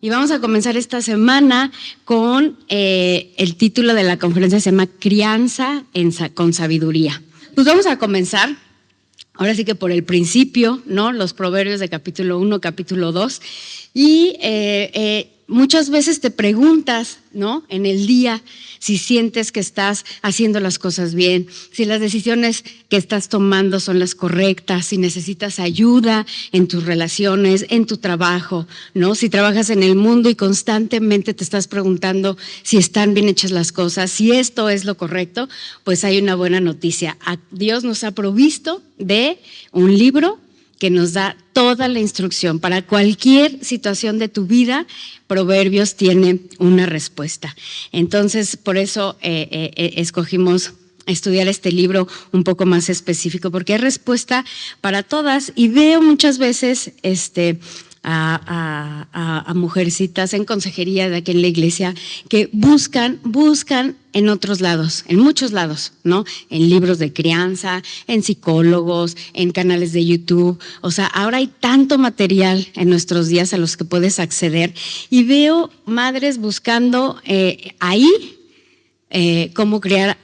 Y vamos a comenzar esta semana con el título de la conferencia, se llama Crianza con Sabiduría. Pues vamos a comenzar, ahora sí que por el principio, ¿no? Los proverbios de capítulo 1, capítulo 2. Y muchas veces te preguntas, ¿no? En el día, si sientes que estás haciendo las cosas bien, si las decisiones que estás tomando son las correctas, si necesitas ayuda en tus relaciones, en tu trabajo, ¿no? Si trabajas en el mundo y constantemente te estás preguntando si están bien hechas las cosas, si esto es lo correcto, pues hay una buena noticia. Dios nos ha provisto de un libro que nos da toda la instrucción para cualquier situación de tu vida. Proverbios tiene una respuesta. Entonces, por eso escogimos estudiar este libro un poco más específico, porque hay respuesta para todas. Y veo muchas veces a mujercitas en consejería de aquí en la iglesia que buscan en otros lados, en muchos lados, ¿no? En libros de crianza, en psicólogos, en canales de YouTube. O sea, ahora hay tanto material en nuestros días a los que puedes acceder y veo madres buscando ahí cómo criar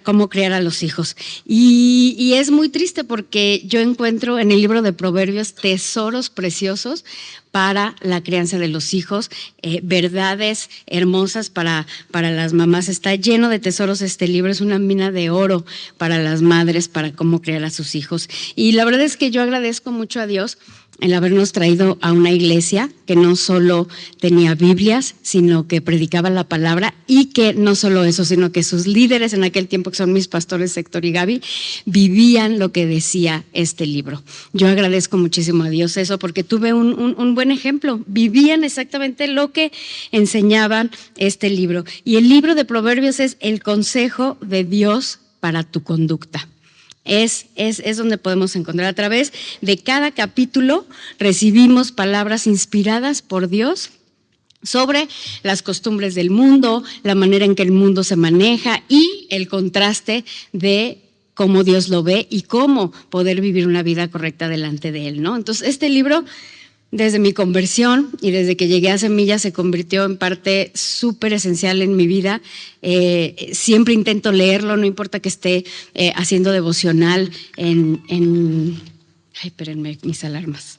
a los hijos. Y es muy triste porque yo encuentro en el libro de Proverbios tesoros preciosos para la crianza de los hijos, verdades hermosas para las mamás. Está lleno de tesoros este libro, es una mina de oro para las madres, para cómo criar a sus hijos. Y la verdad es que yo agradezco mucho a Dios el habernos traído a una iglesia que no solo tenía Biblias, sino que predicaba la palabra, y que no solo eso, sino que sus líderes en aquel tiempo, que son mis pastores Héctor y Gaby, vivían lo que decía este libro. Yo agradezco muchísimo a Dios eso, porque tuve un buen ejemplo, vivían exactamente lo que enseñaban este libro. Y el libro de Proverbios es el consejo de Dios para tu conducta. Es donde podemos encontrar. A través de cada capítulo recibimos palabras inspiradas por Dios sobre las costumbres del mundo, la manera en que el mundo se maneja y el contraste de cómo Dios lo ve y cómo poder vivir una vida correcta delante de Él, ¿no? Entonces, este libro, desde mi conversión y desde que llegué a Semilla, se convirtió en parte súper esencial en mi vida. Siempre intento leerlo, no importa que esté haciendo devocional ay, espérenme, mis alarmas.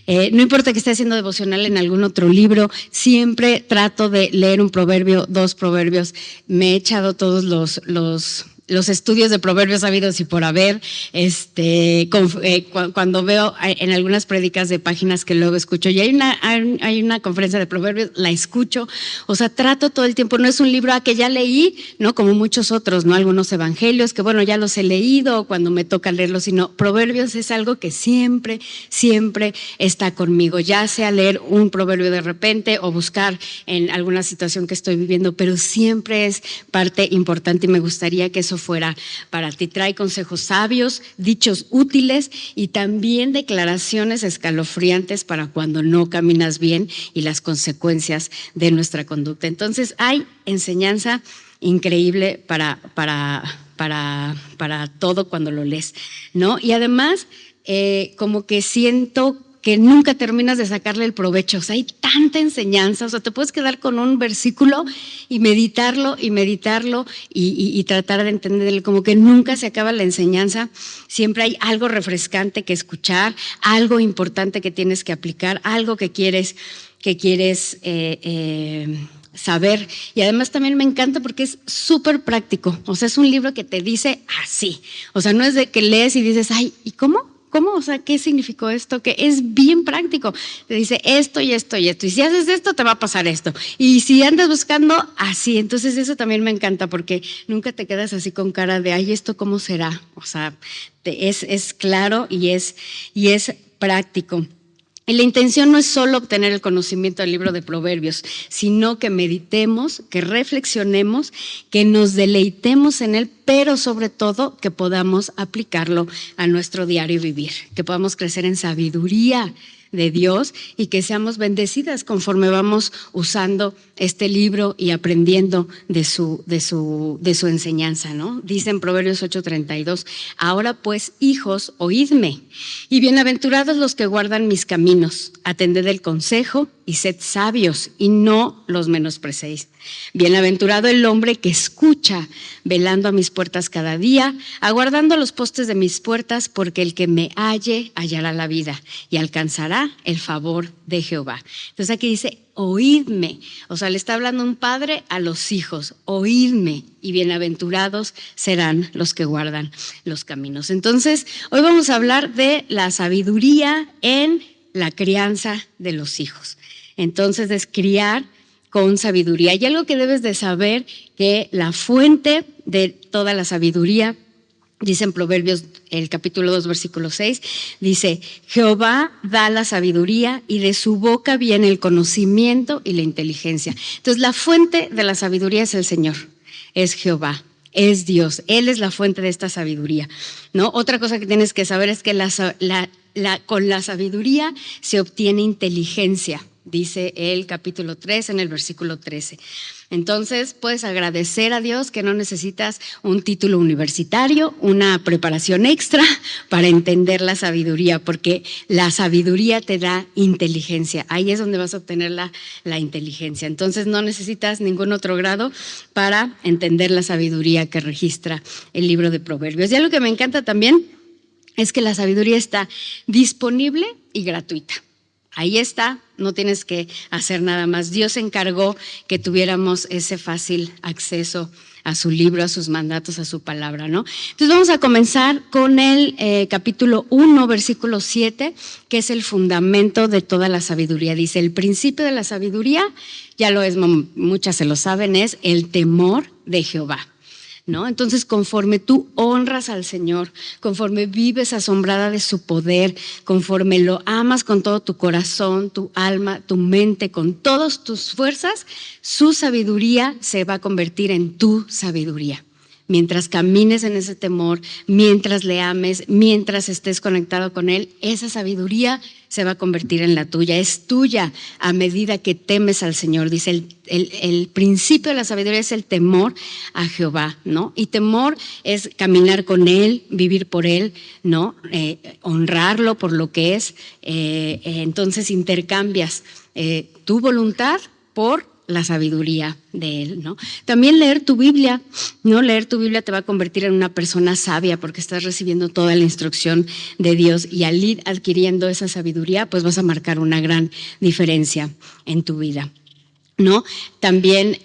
No importa que esté haciendo devocional en algún otro libro, siempre trato de leer un proverbio, 2 proverbios. Me he echado todos los estudios de proverbios habidos y por haber, cuando veo en algunas prédicas de páginas que luego escucho, y hay una conferencia de proverbios, la escucho. O sea, trato todo el tiempo. No es un libro que ya leí, ¿no? Como muchos otros, ¿no? Algunos evangelios que, bueno, ya los he leído cuando me toca leerlos, sino proverbios es algo que siempre está conmigo, ya sea leer un proverbio de repente o buscar en alguna situación que estoy viviendo, pero siempre es parte importante y me gustaría que eso fuera para ti. Trae consejos sabios, dichos útiles y también declaraciones escalofriantes para cuando no caminas bien y las consecuencias de nuestra conducta. Entonces hay enseñanza increíble para todo cuando lo lees, ¿no? Y además como que siento que nunca terminas de sacarle el provecho. O sea, hay tanta enseñanza. O sea, te puedes quedar con un versículo y meditarlo y tratar de entenderlo. Como que nunca se acaba la enseñanza. Siempre hay algo refrescante que escuchar, algo importante que tienes que aplicar, algo que quieres saber. Y además también me encanta porque es súper práctico. O sea, es un libro que te dice así. O sea, no es de que lees y dices, ay, ¿y cómo? ¿Cómo? O sea, ¿qué significó esto? Que es bien práctico. Te dice esto y esto y esto. Y si haces esto, te va a pasar esto. Y si andas buscando, así. Entonces eso también me encanta porque nunca te quedas así con cara de, ay, ¿esto cómo será? O sea, es claro y es práctico. Y la intención no es solo obtener el conocimiento del libro de Proverbios, sino que meditemos, que reflexionemos, que nos deleitemos en él, pero sobre todo que podamos aplicarlo a nuestro diario vivir, que podamos crecer en sabiduría de Dios y que seamos bendecidas conforme vamos usando este libro y aprendiendo de su enseñanza, ¿no? Dice en Proverbios 8:32, ahora pues, hijos, oídme, y bienaventurados los que guardan mis caminos, atended el consejo y sed sabios y no los menosprecéis. Bienaventurado el hombre que escucha, velando a mis puertas cada día, aguardando los postes de mis puertas, porque el que me halle hallará la vida y alcanzará el favor de Jehová. Entonces aquí dice, oídme. O sea, le está hablando un padre a los hijos, oídme, y bienaventurados serán los que guardan los caminos. Entonces, hoy vamos a hablar de la sabiduría en la crianza de los hijos. Entonces, es criar con sabiduría. Y algo que debes de saber, que la fuente de toda la sabiduría, dice en Proverbios, el capítulo 2, versículo 6, dice, Jehová da la sabiduría y de su boca viene el conocimiento y la inteligencia. Entonces, la fuente de la sabiduría es el Señor, es Jehová, es Dios. Él es la fuente de esta sabiduría, ¿no? Otra cosa que tienes que saber es que con la sabiduría se obtiene inteligencia, dice el capítulo 3 en el versículo 13. Entonces, puedes agradecer a Dios que no necesitas un título universitario, una preparación extra para entender la sabiduría, porque la sabiduría te da inteligencia. Ahí es donde vas a obtener la inteligencia. Entonces, no necesitas ningún otro grado para entender la sabiduría que registra el libro de Proverbios. Y algo que me encanta también es que la sabiduría está disponible y gratuita. Ahí está, no tienes que hacer nada más. Dios se encargó que tuviéramos ese fácil acceso a su libro, a sus mandatos, a su palabra, ¿no? Entonces vamos a comenzar con el capítulo 1, versículo 7, que es el fundamento de toda la sabiduría. Dice, el principio de la sabiduría, ya lo es, muchas se lo saben, es el temor de Jehová, ¿no? Entonces, conforme tú honras al Señor, conforme vives asombrada de su poder, conforme lo amas con todo tu corazón, tu alma, tu mente, con todas tus fuerzas, su sabiduría se va a convertir en tu sabiduría. Mientras camines en ese temor, mientras le ames, mientras estés conectado con Él, esa sabiduría se va a convertir en la tuya. Es tuya a medida que temes al Señor. Dice, el principio de la sabiduría es el temor a Jehová, ¿no? Y temor es caminar con Él, vivir por Él, ¿no? Honrarlo por lo que es. Entonces intercambias tu voluntad por la sabiduría de Él, ¿no? También leer tu Biblia, ¿no? Leer tu Biblia te va a convertir en una persona sabia porque estás recibiendo toda la instrucción de Dios, y al ir adquiriendo esa sabiduría, pues vas a marcar una gran diferencia en tu vida, ¿no? También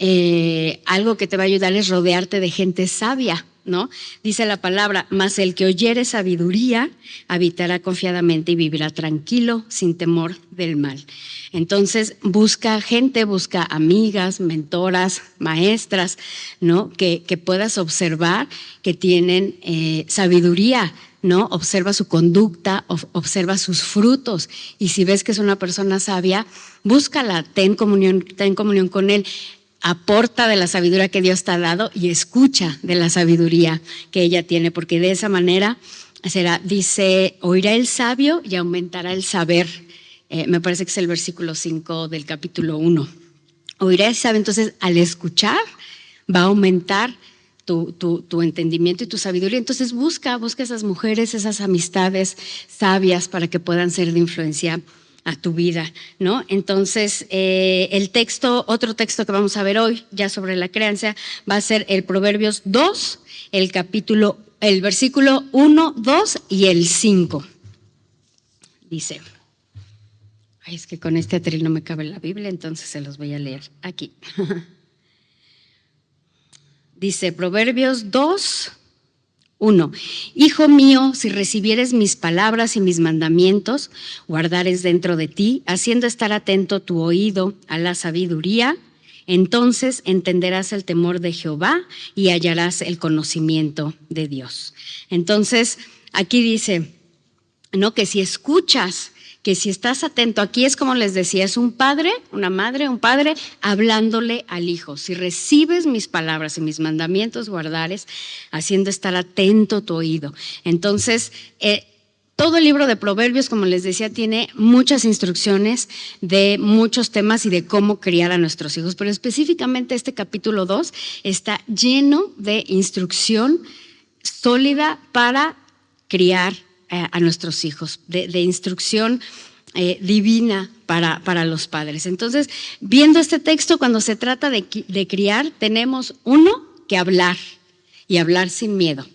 algo que te va a ayudar es rodearte de gente sabia, ¿no? Dice la palabra, mas el que oyere sabiduría habitará confiadamente y vivirá tranquilo sin temor del mal. Entonces busca gente, busca amigas, mentoras, maestras, ¿no? Que puedas observar que tienen sabiduría, ¿no? Observa su conducta, observa sus frutos, y si ves que es una persona sabia, búscala, ten comunión con él. Aporta de la sabiduría que Dios te ha dado y escucha de la sabiduría que ella tiene, porque de esa manera será, dice, oirá el sabio y aumentará el saber. Me parece que es el versículo 5 del capítulo 1. Oirá el sabio, entonces al escuchar va a aumentar tu entendimiento y tu sabiduría. Entonces busca esas mujeres, esas amistades sabias para que puedan ser de influencia a tu vida, ¿no? Entonces, otro texto que vamos a ver hoy, ya sobre la crianza, va a ser el Proverbios 2, el versículo 1, 2 y el 5. Dice, es que con este atril no me cabe la Biblia, entonces se los voy a leer aquí. Dice Proverbios 2, 1. Hijo mío, si recibieres mis palabras y mis mandamientos, guardares dentro de ti, haciendo estar atento tu oído a la sabiduría, entonces entenderás el temor de Jehová y hallarás el conocimiento de Dios. Entonces, aquí dice, ¿no? Que si escuchas, que si estás atento, aquí es como les decía, es un padre, una madre, un padre hablándole al hijo. Si recibes mis palabras y mis mandamientos, guardares, haciendo estar atento tu oído. Entonces, todo el libro de Proverbios, como les decía, tiene muchas instrucciones de muchos temas y de cómo criar a nuestros hijos, pero específicamente este capítulo 2 está lleno de instrucción sólida para criar a nuestros hijos, de instrucción divina para los padres. Entonces, viendo este texto, cuando se trata de criar, tenemos uno, que hablar y hablar sin miedo.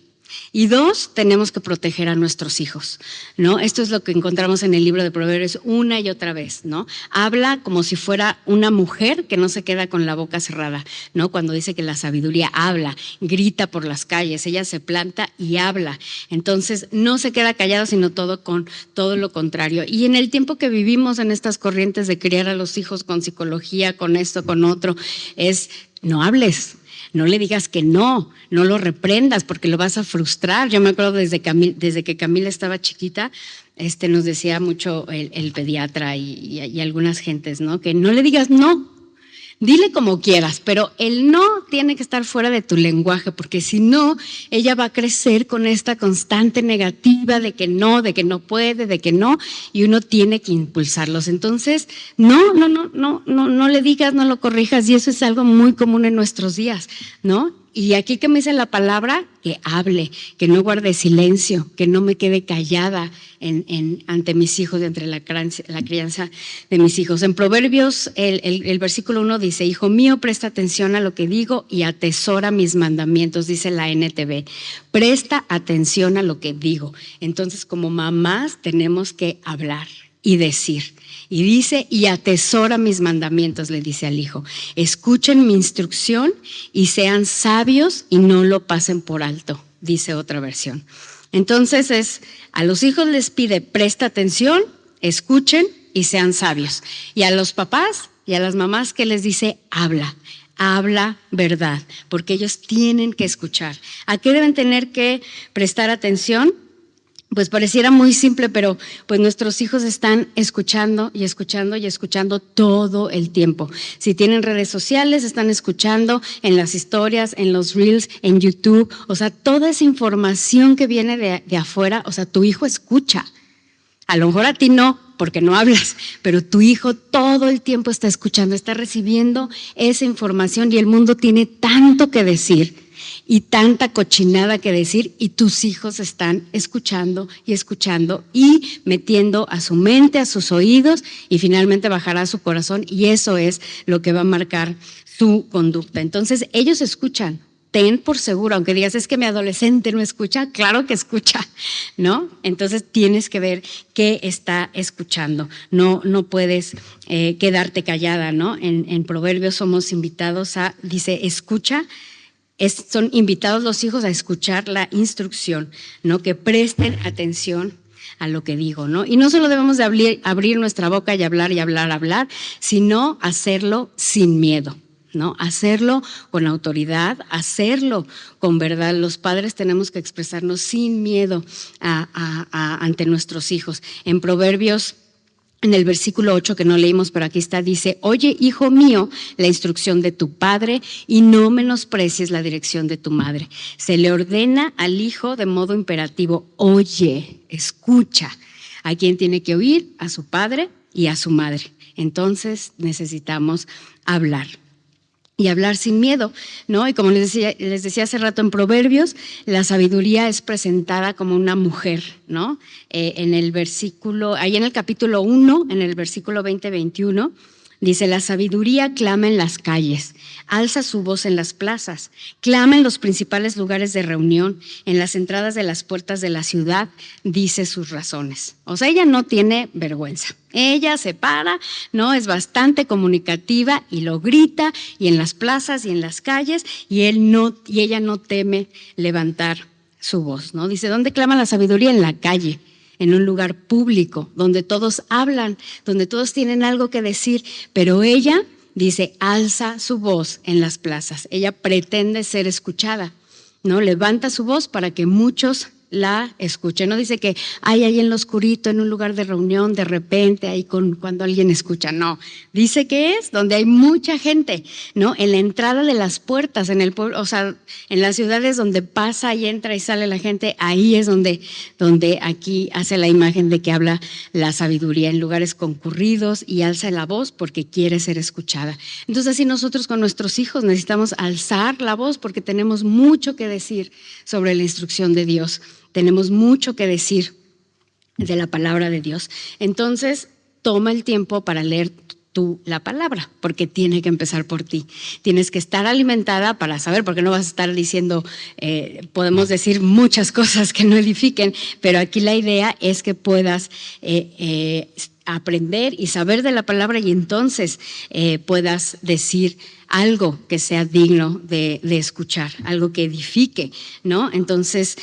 Y dos, tenemos que proteger a nuestros hijos, ¿no? Esto es lo que encontramos en el libro de Proverbios una y otra vez, ¿no? Habla como si fuera una mujer que no se queda con la boca cerrada, ¿no? Cuando dice que la sabiduría habla, grita por las calles, ella se planta y habla. Entonces, no se queda callada, sino con todo lo contrario. Y en el tiempo que vivimos en estas corrientes de criar a los hijos con psicología, con esto, con otro, es no hables. No le digas que no lo reprendas porque lo vas a frustrar. Yo me acuerdo desde que Camila estaba chiquita, nos decía mucho el pediatra y algunas gentes, ¿no? Que no le digas no. Dile como quieras, pero el no tiene que estar fuera de tu lenguaje, porque si no, ella va a crecer con esta constante negativa de que no puede, de que no, y uno tiene que impulsarlos. Entonces, no le digas, no lo corrijas, y eso es algo muy común en nuestros días, ¿no? Y aquí que me dice la palabra, que hable, que no guarde silencio, que no me quede callada ante mis hijos, entre la crianza de mis hijos. En Proverbios, el versículo 1 dice, hijo mío, presta atención a lo que digo y atesora mis mandamientos, dice la NTV. Presta atención a lo que digo. Entonces, como mamás, tenemos que hablar y decir. Y dice, y atesora mis mandamientos, le dice al hijo. Escuchen mi instrucción y sean sabios y no lo pasen por alto, dice otra versión. Entonces a los hijos les pide, presta atención, escuchen y sean sabios. Y a los papás y a las mamás, ¿qué les dice? Habla verdad, porque ellos tienen que escuchar. ¿A qué deben tener que prestar atención? Pues pareciera muy simple, pero pues nuestros hijos están escuchando y escuchando y escuchando todo el tiempo. Si tienen redes sociales, están escuchando en las historias, en los reels, en YouTube. O sea, toda esa información que viene de afuera, o sea, tu hijo escucha. A lo mejor a ti no, porque no hablas, pero tu hijo todo el tiempo está escuchando, está recibiendo esa información y el mundo tiene tanto que decir y tanta cochinada que decir, y tus hijos están escuchando y metiendo a su mente, a sus oídos, y finalmente bajará a su corazón, y eso es lo que va a marcar su conducta. Entonces ellos escuchan. Ten por seguro, aunque digas, es que mi adolescente no escucha, claro que escucha, ¿no? Entonces tienes que ver qué está escuchando, no puedes quedarte callada, ¿no? En Proverbios somos invitados dice, escucha. Son invitados los hijos a escuchar la instrucción, ¿no? Que presten atención a lo que digo, ¿no? Y no solo debemos de abrir nuestra boca y hablar, sino hacerlo sin miedo, ¿no? Hacerlo con autoridad, hacerlo con verdad. Los padres tenemos que expresarnos sin miedo ante nuestros hijos. En Proverbios, en el versículo 8 que no leímos, pero aquí está, dice, oye, hijo mío, la instrucción de tu padre y no menosprecies la dirección de tu madre. Se le ordena al hijo de modo imperativo, oye, escucha. ¿A quién tiene que oír? A su padre y a su madre. Entonces necesitamos hablar. Y hablar sin miedo, ¿no? Y como les decía hace rato en Proverbios, la sabiduría es presentada como una mujer, ¿no? En el versículo, ahí en el capítulo 1, en el versículo 20-21, dice, la sabiduría clama en las calles, alza su voz en las plazas, clama en los principales lugares de reunión, en las entradas de las puertas de la ciudad, dice sus razones. O sea, ella no tiene vergüenza. Ella se para, ¿no? Es bastante comunicativa y lo grita, y en las plazas y en las calles, y ella no teme levantar su voz, ¿no? Dice, ¿dónde clama la sabiduría? En la calle, en un lugar público, donde todos hablan, donde todos tienen algo que decir, pero ella, dice, alza su voz en las plazas. Ella pretende ser escuchada, ¿no? Levanta su voz para que muchos la escuchen. No dice que hay ahí en lo oscurito, en un lugar de reunión, de repente, ahí cuando alguien escucha. No, dice que es donde hay mucha gente, ¿no? En la entrada de las puertas, en el pueblo, o sea, en las ciudades donde pasa y entra y sale la gente, ahí es donde aquí hace la imagen de que habla la sabiduría, en lugares concurridos, y alza la voz porque quiere ser escuchada. Entonces, así nosotros con nuestros hijos necesitamos alzar la voz porque tenemos mucho que decir sobre la instrucción de Dios. Tenemos mucho que decir de la palabra de Dios. Entonces, toma el tiempo para leer tú la palabra, porque tiene que empezar por ti. Tienes que estar alimentada para saber, porque no vas a estar diciendo, podemos decir muchas cosas que no edifiquen, pero aquí la idea es que puedas aprender y saber de la palabra y entonces puedas decir algo que sea digno de escuchar, algo que edifique, ¿no? Entonces,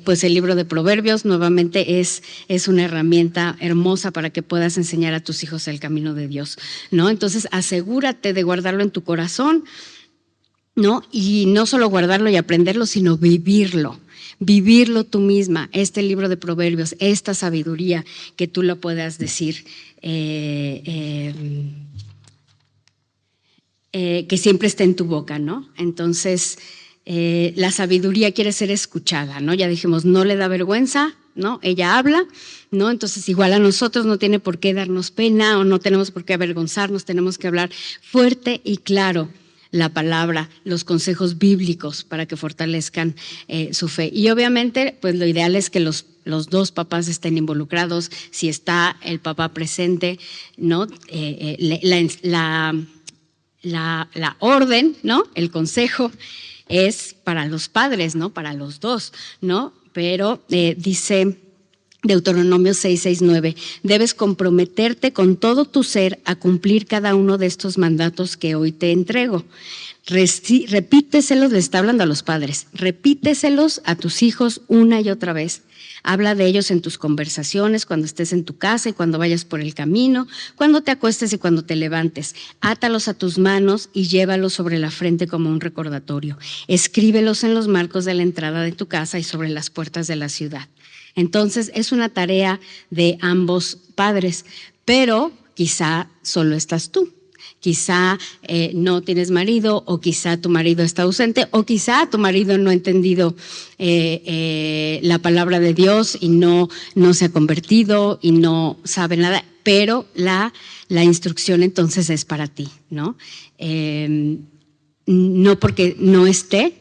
pues el libro de Proverbios nuevamente es una herramienta hermosa para que puedas enseñar a tus hijos el camino de Dios, ¿no? Entonces, asegúrate de guardarlo en tu corazón, ¿no? Y no solo guardarlo y aprenderlo, sino vivirlo tú misma, este libro de Proverbios, esta sabiduría, que tú lo puedas decir, que siempre esté en tu boca, ¿no? Entonces, la sabiduría quiere ser escuchada, ¿no? Ya dijimos, no le da vergüenza, ¿no? Ella habla, ¿no? Entonces, igual a nosotros no tiene por qué darnos pena o no tenemos por qué avergonzarnos, tenemos que hablar fuerte y claro la palabra, los consejos bíblicos para que fortalezcan su fe. Y obviamente, pues lo ideal es que los dos papás estén involucrados, si está el papá presente, ¿no? La orden, ¿no? El consejo es para los padres, ¿no? Para los dos, ¿no? Pero dice Deuteronomio 6:9, debes comprometerte con todo tu ser a cumplir cada uno de estos mandatos que hoy te entrego. Repíteselos, le está hablando a los padres, repíteselos a tus hijos una y otra vez. Habla de ellos en tus conversaciones, cuando estés en tu casa y cuando vayas por el camino, cuando te acuestes y cuando te levantes. Átalos a tus manos y llévalos sobre la frente como un recordatorio. Escríbelos en los marcos de la entrada de tu casa y sobre las puertas de la ciudad. Entonces, es una tarea de ambos padres, pero quizá solo estás tú. Quizá no tienes marido, o quizá tu marido está ausente, o quizá tu marido no ha entendido la palabra de Dios y no se ha convertido y no sabe nada, pero la instrucción entonces es para ti, ¿no? No porque no esté,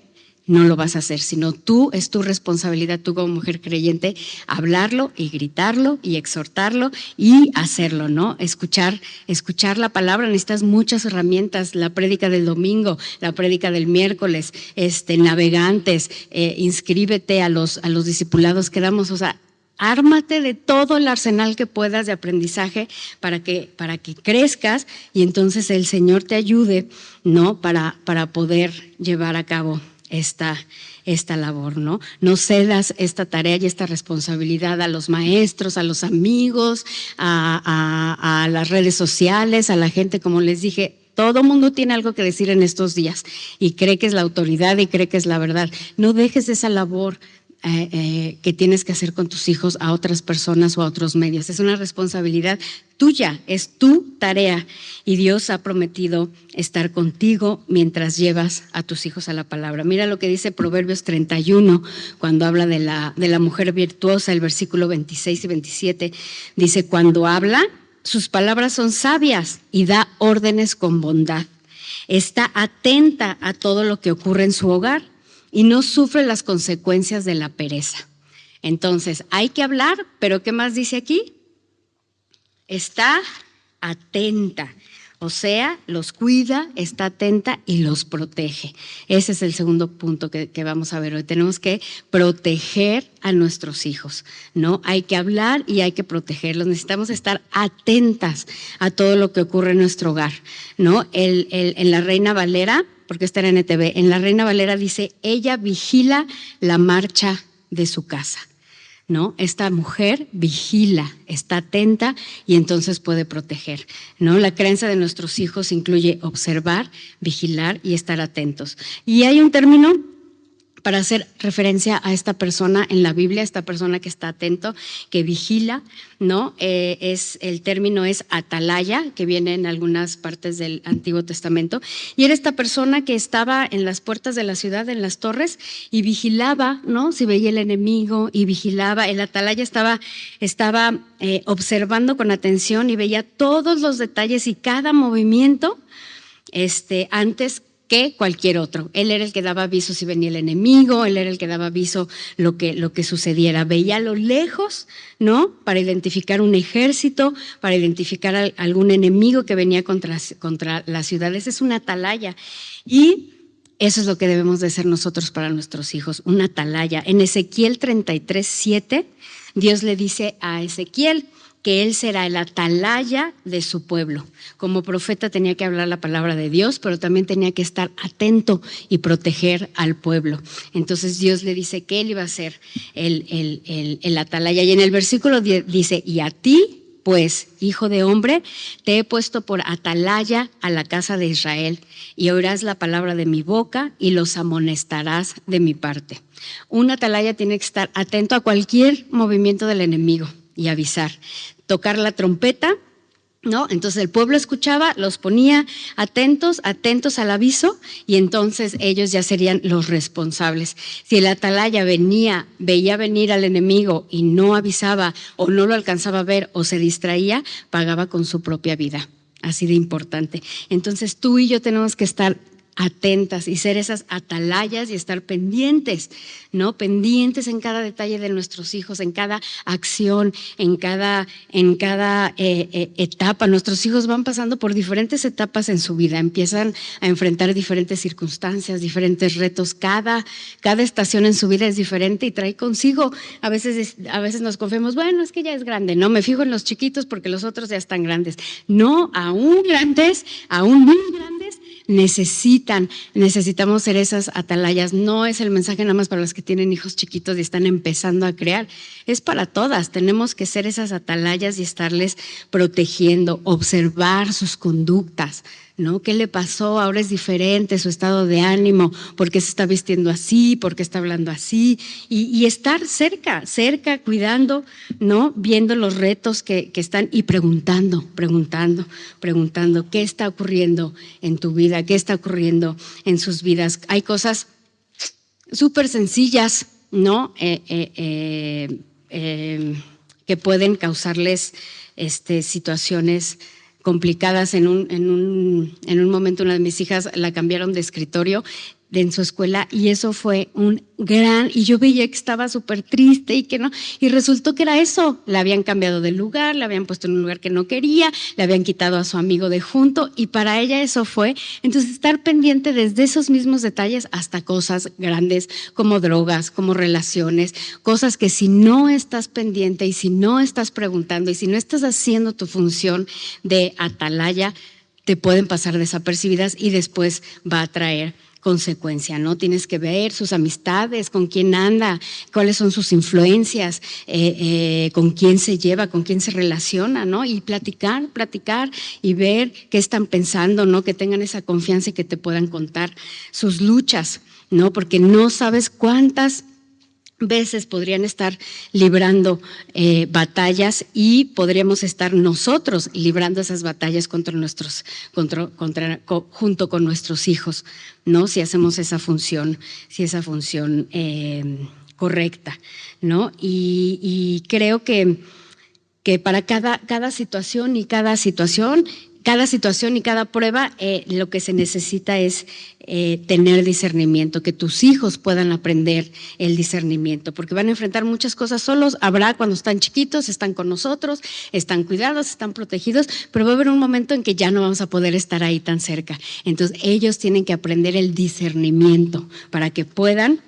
no lo vas a hacer, sino tú, es tu responsabilidad, tú como mujer creyente, hablarlo y gritarlo y exhortarlo y hacerlo, ¿no? Escuchar la palabra, necesitas muchas herramientas, la prédica del domingo, la prédica del miércoles, navegantes, inscríbete a los discipulados que damos, o sea, ármate de todo el arsenal que puedas de aprendizaje para que crezcas y entonces el Señor te ayude, ¿no? Para poder llevar a cabo esta labor, ¿no? No cedas esta tarea y esta responsabilidad a los maestros, a los amigos, a las redes sociales, a la gente, como les dije. Todo mundo tiene algo que decir en estos días y cree que es la autoridad y cree que es la verdad. No dejes esa labor que tienes que hacer con tus hijos a otras personas o a otros medios. Es una responsabilidad tuya, es tu tarea y Dios ha prometido estar contigo mientras llevas a tus hijos a la palabra. Mira lo que dice Proverbios 31 cuando habla de la mujer virtuosa, el versículo 26 y 27. Dice, cuando habla, sus palabras son sabias y da órdenes con bondad. Está atenta a todo lo que ocurre en su hogar y no sufre las consecuencias de la pereza. Entonces, hay que hablar, pero ¿qué más dice aquí? Está atenta, o sea, los cuida, está atenta y los protege. Ese es el segundo punto que vamos a ver hoy. Tenemos que proteger a nuestros hijos, ¿no? Hay que hablar y hay que protegerlos. Necesitamos estar atentas a todo lo que ocurre en nuestro hogar, ¿no? En la Reina Valera, porque está en NTV, en la Reina Valera dice, ella vigila la marcha de su casa, ¿no? Esta mujer vigila, está atenta y entonces puede proteger, ¿no? La crianza de nuestros hijos incluye observar, vigilar y estar atentos. Y hay un término para hacer referencia a esta persona en la Biblia, esta persona que está atento, que vigila, ¿no? El término es atalaya, que viene en algunas partes del Antiguo Testamento, y era esta persona que estaba en las puertas de la ciudad, en las torres, y vigilaba, ¿no? Si veía el enemigo, y vigilaba. El atalaya estaba observando con atención y veía todos los detalles y cada movimiento antes que cualquier otro. Él era el que daba aviso si venía el enemigo, él era el que daba aviso lo que sucediera. Veía a lo lejos, ¿no? Para identificar un ejército, para identificar algún enemigo que venía contra las ciudades. Es una atalaya. Y eso es lo que debemos de ser nosotros para nuestros hijos, una atalaya. En Ezequiel 33:7, Dios le dice a Ezequiel que él será el atalaya de su pueblo. Como profeta tenía que hablar la palabra de Dios, pero también tenía que estar atento y proteger al pueblo. Entonces Dios le dice que él iba a ser el atalaya. Y en el versículo 10 dice, y a ti, pues, hijo de hombre, te he puesto por atalaya a la casa de Israel, y oirás la palabra de mi boca y los amonestarás de mi parte. Un atalaya tiene que estar atento a cualquier movimiento del enemigo y avisar, tocar la trompeta, ¿no? Entonces el pueblo escuchaba, los ponía atentos al aviso, y entonces ellos ya serían los responsables. Si el atalaya veía venir al enemigo y no avisaba o no lo alcanzaba a ver o se distraía, pagaba con su propia vida. Así de importante. Entonces tú y yo tenemos que estar atentas y ser esas atalayas y estar pendientes, ¿no? Pendientes en cada detalle de nuestros hijos, en cada acción, en cada etapa. Nuestros hijos van pasando por diferentes etapas en su vida, empiezan a enfrentar diferentes circunstancias, diferentes retos. Cada estación en su vida es diferente y trae consigo. A veces nos confiamos, bueno, es que ya es grande, no me fijo en los chiquitos porque los otros ya están grandes. No, aún grandes, aún muy grandes, necesitamos ser esas atalayas. No es el mensaje nada más para los que tienen hijos chiquitos y están empezando a crear, es para todas. Tenemos que ser esas atalayas y estarles protegiendo, observar sus conductas, ¿no? ¿Qué le pasó? Ahora es diferente su estado de ánimo, ¿por qué se está vistiendo así? ¿Por qué está hablando así? Y estar cerca, cuidando, ¿no? Viendo los retos que están y preguntando, ¿qué está ocurriendo en tu vida? ¿Qué está ocurriendo en sus vidas? Hay cosas súper sencillas, ¿no? Que pueden causarles situaciones complicadas. En un momento una de mis hijas la cambiaron de escritorio en su escuela y eso fue y yo veía que estaba súper triste y que no, y resultó que era eso, la habían cambiado de lugar, la habían puesto en un lugar que no quería, le habían quitado a su amigo de junto y para ella eso fue. Entonces estar pendiente desde esos mismos detalles hasta cosas grandes como drogas, como relaciones, cosas que si no estás pendiente y si no estás preguntando y si no estás haciendo tu función de atalaya, te pueden pasar desapercibidas y después va a traer consecuencia, ¿no? Tienes que ver sus amistades, con quién anda, cuáles son sus influencias, con quién se lleva, con quién se relaciona, ¿no? Y platicar y ver qué están pensando, ¿no? Que tengan esa confianza y que te puedan contar sus luchas, ¿no? Porque no sabes cuántas veces podrían estar librando batallas y podríamos estar nosotros librando esas batallas junto con nuestros hijos, ¿no? Si hacemos esa función correcta, ¿no? Y creo que para cada situación y cada prueba, lo que se necesita es tener discernimiento, que tus hijos puedan aprender el discernimiento, porque van a enfrentar muchas cosas solos. Habrá cuando están chiquitos, están con nosotros, están cuidados, están protegidos, pero va a haber un momento en que ya no vamos a poder estar ahí tan cerca. Entonces ellos tienen que aprender el discernimiento para que puedan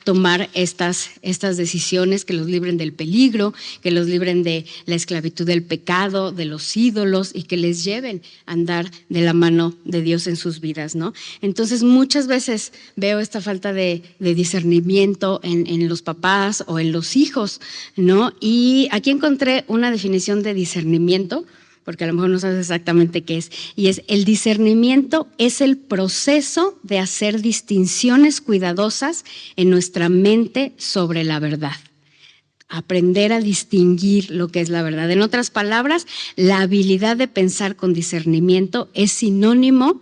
tomar estas decisiones que los libren del peligro, que los libren de la esclavitud del pecado, de los ídolos y que les lleven a andar de la mano de Dios en sus vidas, ¿no? Entonces muchas veces veo esta falta de discernimiento en los papás o en los hijos, ¿no? Y aquí encontré una definición de discernimiento, porque a lo mejor no sabes exactamente qué es, y es: el discernimiento es el proceso de hacer distinciones cuidadosas en nuestra mente sobre la verdad. Aprender a distinguir lo que es la verdad. En otras palabras, la habilidad de pensar con discernimiento es sinónimo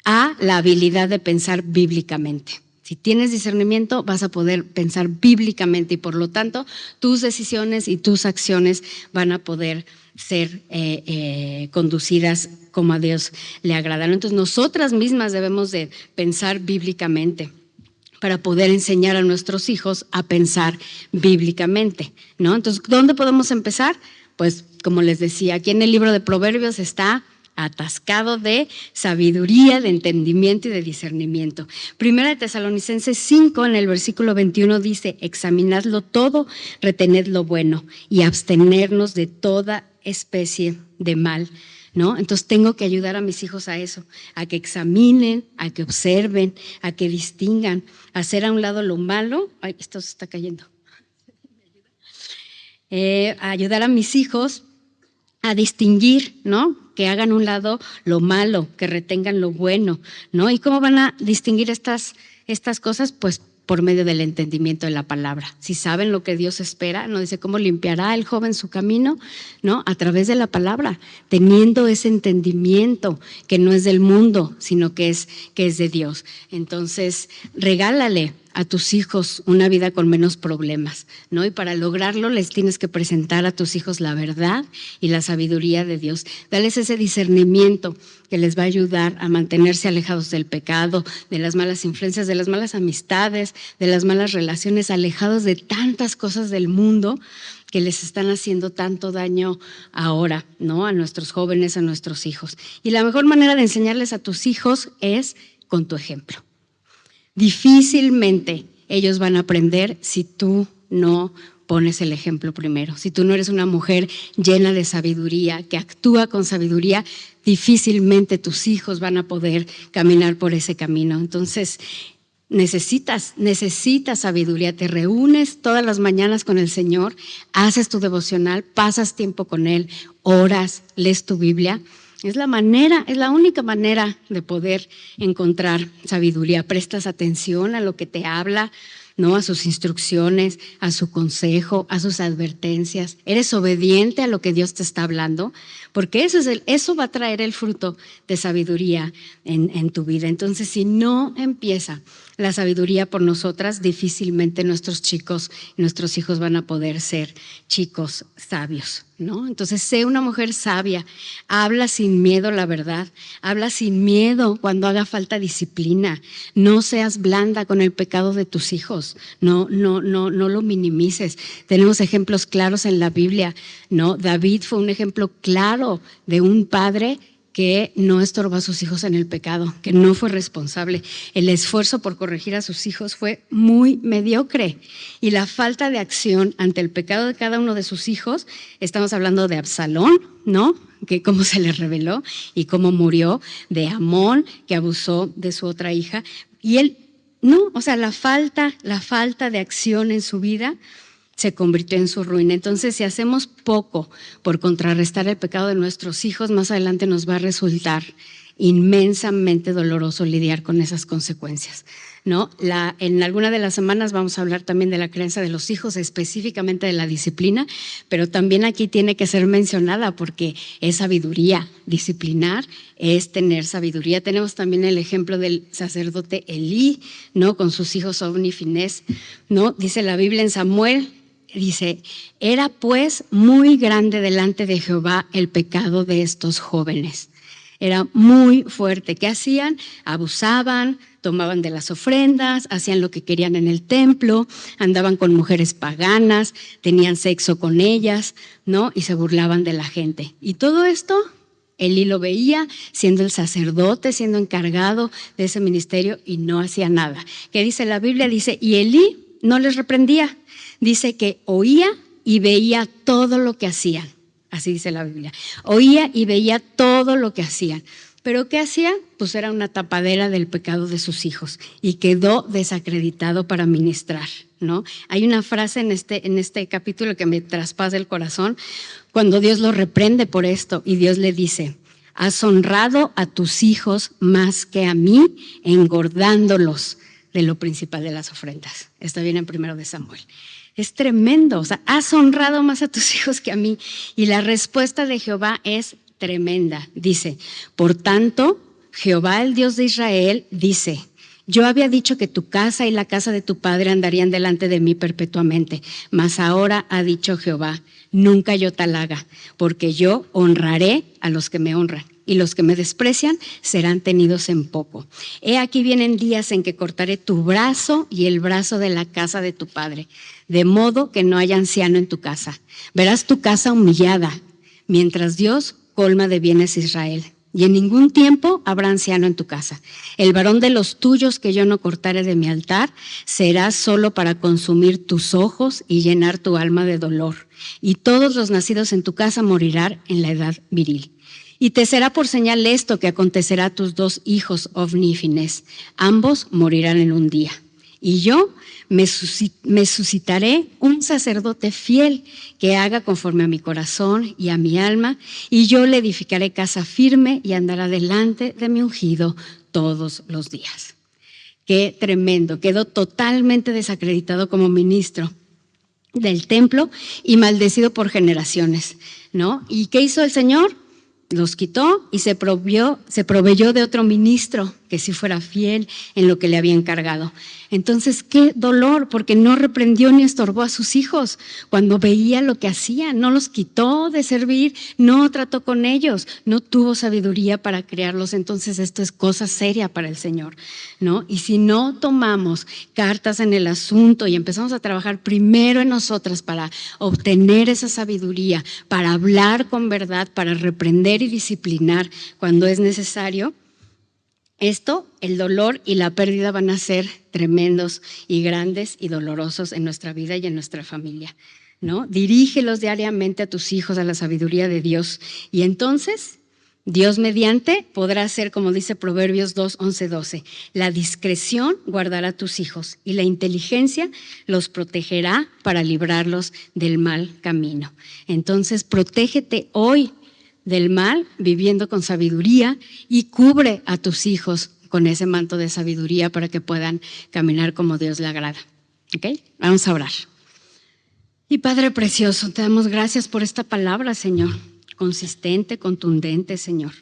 a la habilidad de pensar bíblicamente. Si tienes discernimiento, vas a poder pensar bíblicamente y por lo tanto tus decisiones y tus acciones van a poder ser conducidas como a Dios le agrada. Entonces nosotras mismas debemos de pensar bíblicamente para poder enseñar a nuestros hijos a pensar bíblicamente, ¿no? Entonces, ¿dónde podemos empezar? Pues, como les decía, aquí en el libro de Proverbios está atascado de sabiduría, de entendimiento y de discernimiento. Primera de Tesalonicenses 5, en el versículo 21 dice: examinadlo todo, retened lo bueno y abstenernos de toda especie de mal, ¿no? Entonces tengo que ayudar a mis hijos a eso, a que examinen, a que observen, a que distingan, a hacer a un lado lo malo. Ay, esto se está cayendo. A ayudar a mis hijos a distinguir, ¿no? Que hagan a un lado lo malo, que retengan lo bueno, ¿no? ¿Y cómo van a distinguir estas cosas? Pues por medio del entendimiento de la palabra. Si saben lo que Dios espera, no dice cómo limpiará el joven su camino, ¿no? A través de la palabra, teniendo ese entendimiento que no es del mundo, sino que es de Dios. Entonces, regálale a tus hijos una vida con menos problemas, ¿no? Y para lograrlo les tienes que presentar a tus hijos la verdad y la sabiduría de Dios. Dales ese discernimiento que les va a ayudar a mantenerse alejados del pecado, de las malas influencias, de las malas amistades, de las malas relaciones, alejados de tantas cosas del mundo que les están haciendo tanto daño ahora, ¿no? A nuestros jóvenes, a nuestros hijos. Y la mejor manera de enseñarles a tus hijos es con tu ejemplo. Difícilmente ellos van a aprender si tú no pones el ejemplo primero. Si tú no eres una mujer llena de sabiduría, que actúa con sabiduría, difícilmente tus hijos van a poder caminar por ese camino. Entonces, necesitas sabiduría. Te reúnes todas las mañanas con el Señor, haces tu devocional, pasas tiempo con Él, oras, lees tu Biblia. Es la única manera de poder encontrar sabiduría. Prestas atención a lo que te habla, ¿no? A sus instrucciones, a su consejo, a sus advertencias. Eres obediente a lo que Dios te está hablando, porque eso va a traer el fruto de sabiduría en tu vida. Entonces, si no empieza la sabiduría por nosotras, difícilmente nuestros hijos van a poder ser chicos sabios, ¿no? Entonces, sé una mujer sabia, habla sin miedo la verdad, habla sin miedo cuando haga falta disciplina, no seas blanda con el pecado de tus hijos, no lo minimices. Tenemos ejemplos claros en la Biblia, ¿no? David fue un ejemplo claro de un padre que no estorbó a sus hijos en el pecado, que no fue responsable. El esfuerzo por corregir a sus hijos fue muy mediocre y la falta de acción ante el pecado de cada uno de sus hijos, estamos hablando de Absalón, ¿no? Que cómo se le reveló y cómo murió, de Amón, que abusó de su otra hija, y él, no, o sea, la falta de acción en su vida se convirtió en su ruina. Entonces, si hacemos poco por contrarrestar el pecado de nuestros hijos, más adelante nos va a resultar inmensamente doloroso lidiar con esas consecuencias, ¿no? En alguna de las semanas vamos a hablar también de la crianza de los hijos, específicamente de la disciplina, pero también aquí tiene que ser mencionada porque es sabiduría. Disciplinar es tener sabiduría. Tenemos también el ejemplo del sacerdote Elí, ¿no? Con sus hijos Ofni y Finés, ¿no? Dice la Biblia en Samuel, dice: era pues muy grande delante de Jehová el pecado de estos jóvenes. Era muy fuerte. ¿Qué hacían? Abusaban, tomaban de las ofrendas, hacían lo que querían en el templo, andaban con mujeres paganas, tenían sexo con ellas, ¿no? Y se burlaban de la gente. Y todo esto, Elí lo veía siendo el sacerdote, siendo encargado de ese ministerio y no hacía nada. ¿Qué dice la Biblia? Dice, y Elí no les reprendía. Dice que oía y veía todo lo que hacían. Así dice la Biblia. Oía y veía todo lo que hacían. ¿Pero qué hacían? Pues era una tapadera del pecado de sus hijos y quedó desacreditado para ministrar, ¿no? Hay una frase en este capítulo que me traspasa el corazón, cuando Dios lo reprende por esto y Dios le dice: has honrado a tus hijos más que a mí, engordándolos de lo principal de las ofrendas. Está bien en 1 de Samuel. Es tremendo, o sea, has honrado más a tus hijos que a mí. Y la respuesta de Jehová es tremenda. Dice, por tanto, Jehová, el Dios de Israel, dice, Yo había dicho que tu casa y la casa de tu padre andarían delante de mí perpetuamente, mas ahora ha dicho Jehová, nunca yo tal haga, porque yo honraré a los que me honran, y los que me desprecian serán tenidos en poco. He aquí vienen días en que cortaré tu brazo y el brazo de la casa de tu padre, de modo que no haya anciano en tu casa. Verás tu casa humillada, mientras Dios colma de bienes Israel. Y en ningún tiempo habrá anciano en tu casa. El varón de los tuyos que yo no cortare de mi altar será solo para consumir tus ojos y llenar tu alma de dolor. Y todos los nacidos en tu casa morirán en la edad viril. Y te será por señal esto que acontecerá a tus 2 hijos, Ofni y Finés. Ambos morirán en un día. Y yo me suscitaré un sacerdote fiel que haga conforme a mi corazón y a mi alma, y yo le edificaré casa firme y andará delante de mi ungido todos los días. Qué tremendo, quedó totalmente desacreditado como ministro del templo y maldecido por generaciones, ¿no? ¿Y qué hizo el Señor? Los quitó y se proveyó de otro ministro que sí fuera fiel en lo que le había encargado. Entonces, qué dolor, porque no reprendió ni estorbó a sus hijos cuando veía lo que hacían, no los quitó de servir, no trató con ellos, no tuvo sabiduría para criarlos. Entonces, esto es cosa seria para el Señor, ¿no? Y si no tomamos cartas en el asunto y empezamos a trabajar primero en nosotras para obtener esa sabiduría, para hablar con verdad, para reprender y disciplinar cuando es necesario, el dolor y la pérdida van a ser tremendos y grandes y dolorosos en nuestra vida y en nuestra familia, ¿no? Dirígelos diariamente a tus hijos a la sabiduría de Dios y entonces Dios mediante podrá hacer, como dice Proverbios 2, 11, 12, la discreción guardará a tus hijos y la inteligencia los protegerá para librarlos del mal camino. Entonces, protégete hoy del mal, viviendo con sabiduría, y cubre a tus hijos con ese manto de sabiduría para que puedan caminar como Dios le agrada. ¿Ok? Vamos a orar. Y Padre precioso, te damos gracias por esta palabra, Señor, consistente, contundente, Señor.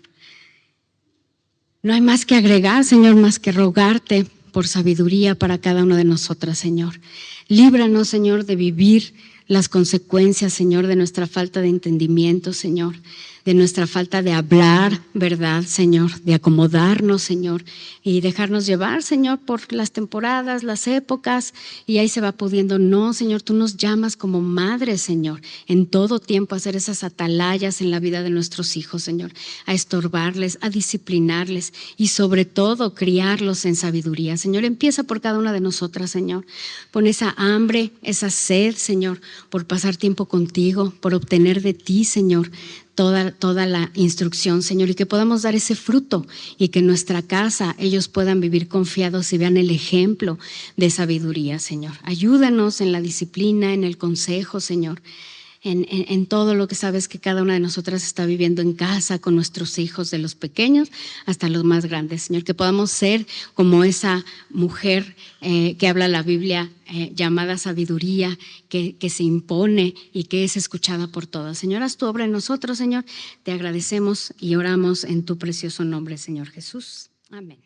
No hay más que agregar, Señor, más que rogarte por sabiduría para cada uno de nosotras, Señor. Líbranos, Señor, de vivir las consecuencias, Señor, de nuestra falta de entendimiento, Señor, de nuestra falta de hablar, ¿verdad, Señor? De acomodarnos, Señor, y dejarnos llevar, Señor, por las temporadas, las épocas, y ahí se va pudiendo. No, Señor, tú nos llamas como madre, Señor, en todo tiempo a hacer esas atalayas en la vida de nuestros hijos, Señor, a estorbarles, a disciplinarles y sobre todo criarlos en sabiduría. Señor, empieza por cada una de nosotras, Señor. Pon esa hambre, esa sed, Señor, por pasar tiempo contigo, por obtener de ti, Señor, toda la instrucción, Señor, y que podamos dar ese fruto y que en nuestra casa ellos puedan vivir confiados y vean el ejemplo de sabiduría, Señor. Ayúdanos en la disciplina, en el consejo, Señor, en todo lo que sabes que cada una de nosotras está viviendo en casa con nuestros hijos, de los pequeños hasta los más grandes, Señor, que podamos ser como esa mujer que habla la Biblia, llamada sabiduría, que se impone y que es escuchada por todos. Señor, haz tu obra en nosotros, Señor. Te agradecemos y oramos en tu precioso nombre, Señor Jesús. Amén.